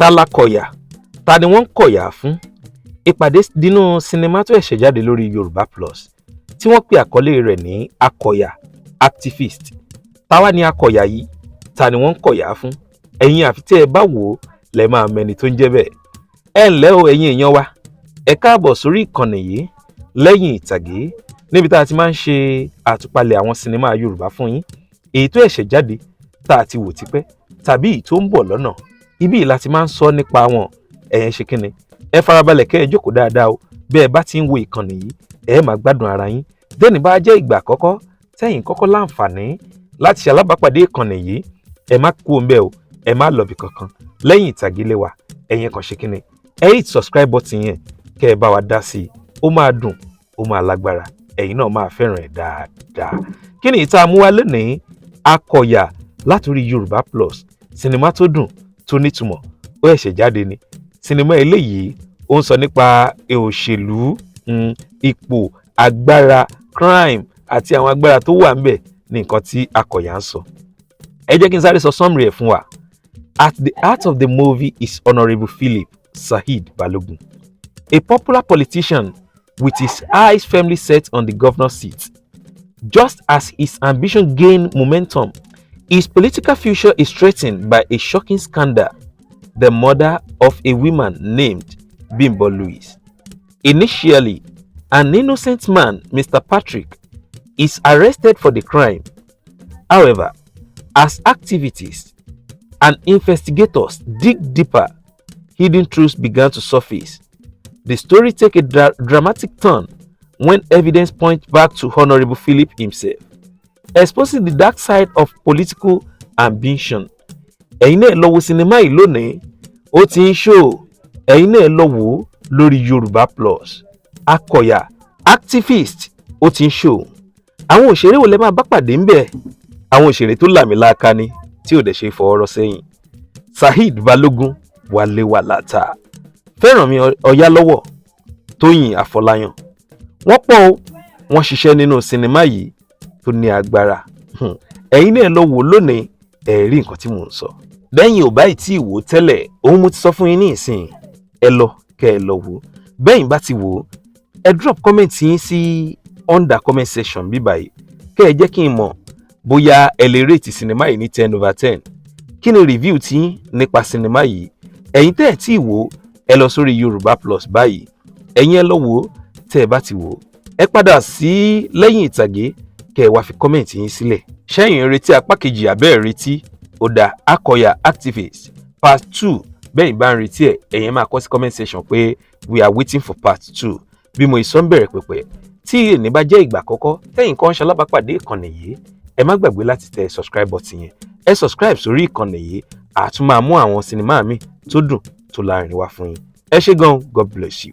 ta l'Akoya, ta ni wọ́n ń kọ̀yà fún? Ìpàdé nínú sinimá tó ṣẹ̀ṣẹ̀ jáde lórí Yorubaplus tí wọ́n pe àkọlé rẹ̀ ní Akoya Activist. Ta wá ni Akoya yìí? Ta ni wọ́n ń kọ̀yà fún? Ẹ̀yin àfi tí ẹ bá wò ó lẹ máa mẹni tó ń jẹ́ bẹ́ẹ̀. Ẹ ǹlẹ́ o ẹ̀yin èèyàn wa, ẹ káàbọ̀ sórí ìkànnì yìí Lẹ́yìn Ìtàgé, níbi tá a ti máa ń ṣe àtúpalẹ̀ àwọn sinimá Yorùbá fún yín, èyí tó ṣẹ̀ṣẹ̀ jáde tá a ti wò tipẹ́ tàbí èyí tó ń bọ̀ lọ́nà. Ibí yìí la ti máa ń sọ nípa wọn. Ẹ̀yin ṣe kíni, ẹ farabalẹ̀ kẹ́ ẹ jókòó dáadáa o. Bẹ́ẹ̀ bá ti ń wo ìkànnì yìí, ẹ máa gbádùn ara yín. Dẹ́ni bá jẹ́ ìgbà àkọ́kọ́ tẹ́yin kọ́kọ́ láǹfààní láti ṣe alábàápàdé ìkànnì yìí, ẹ má kú òǹbẹ o, ẹ má lọ bì kankan. Lẹ́yìn Ìtàgé lẹ wà, ẹ̀yin kàn ṣe kíni, ẹ hit subscribe button yẹn kẹ́ ẹ bá wa dá sí i. Ó máa dùn, ó máa lágbára, ẹ̀yin náà máa fẹ́ràn ẹ̀ dáadáa. Kí ni ìta mú wá lónìí? Akoya látòrí Yorubaplus, sinimá tó dùn tó nítumọ̀, ó ṣẹ̀ṣẹ̀ jáde ni. Sinimá eléyìí ó ń sọ nípa òṣèlú, ipò, agbára, crime àti àwọn agbára tó wà ńbẹ̀ ní nǹkan tí Akoya ń sọ. Ẹ jẹ́ kí n sáré sọ summary ẹ̀ fún wa. At the heart of the movie is Honorable Philip Saheed Balogun, a popular politician with his eyes firmly set on the governor's seat. Just as his ambition gained momentum, his political future is threatened by a shocking scandal: the murder of a woman named Bimbo Louis. Initially, an innocent man, Mr. Patrick, is arrested for the crime. However, as activists and investigators dig deeper, hidden truths began to surface. The story takes a dramatic turn when evidence points back to Honorable Philip himself, exposing the dark side of political ambition. Ẹ̀yin náà lọ wo sinimá yìí lónìí, ó ti ń show. Ẹ̀yin náà lọ wò lórí Yorubaplus. Akoya Activist, ó ti ń show. Àwọn òṣèré wo lẹ máa bá pàdé ńbẹ̀? Àwọn òṣèré tó làmìlaka ni tí ò dẹ̀ ṣe fọwọ́rọ́ sẹ́yìn. Saheed Balogun, Wale Walata, Feranmi Oyalowo, Toyin Afolayan. Wọ́n pọ̀ o, wọ́n ṣiṣẹ́ nínú sinimá yìí tó ní agbára. Ẹ̀yin náà lọ wò lónìí, ẹ rí nǹkan tí mò ń sọ. Bẹ́yìn ò báyìí tí wò tẹ́lẹ̀, òun mo ti sọ fún yín ní ìsìn. Ẹ lọ kẹ́ ẹ lọ wò. Bẹ́yìn bá ti wò, ẹ drop comment yín sí under comment section bí báyìí. Kẹ́ ẹ jẹ́ kí n mọ̀ bóyá ẹ lè rate sinimá yìí ní 10/10. Kí ni review tí nípa sinimá yìí? Ẹ̀yin tẹ́ ẹ tí wò, ẹ lọ sórí Yorubaplus báyìí. Ẹ̀yin ẹ lọ wò, tẹ́ ẹ bá ti wò, ẹ padà sí Lẹ́yìn Ìtàgé kẹ́ ẹ wá fi comment yín sílẹ̀. Ṣẹ́yìn retí apá kejì àbẹ́ retí? Ó dá Akoya Activist part 2. Bẹ́ẹ̀ bá ń retí ẹ̀, ẹ̀yin máa kọ sí comment section pé we are waiting for part 2. Bí mo ìsọ ń bẹ̀rẹ̀ pẹ̀pẹ̀, tí èní bá jẹ́ ìgbà àkọ́kọ́ tẹ́yin kan ṣalábàápàdé ìkànnì yìí, ẹ má gbàgbé láti tẹ subscribe button yẹn. Ẹ subscribe sórí ìkànnì yìí, a tún máa mú àwọn sinimá mi tó dùn tó lárinrin wá fún yín. Ẹ ṣé gan, God bless you.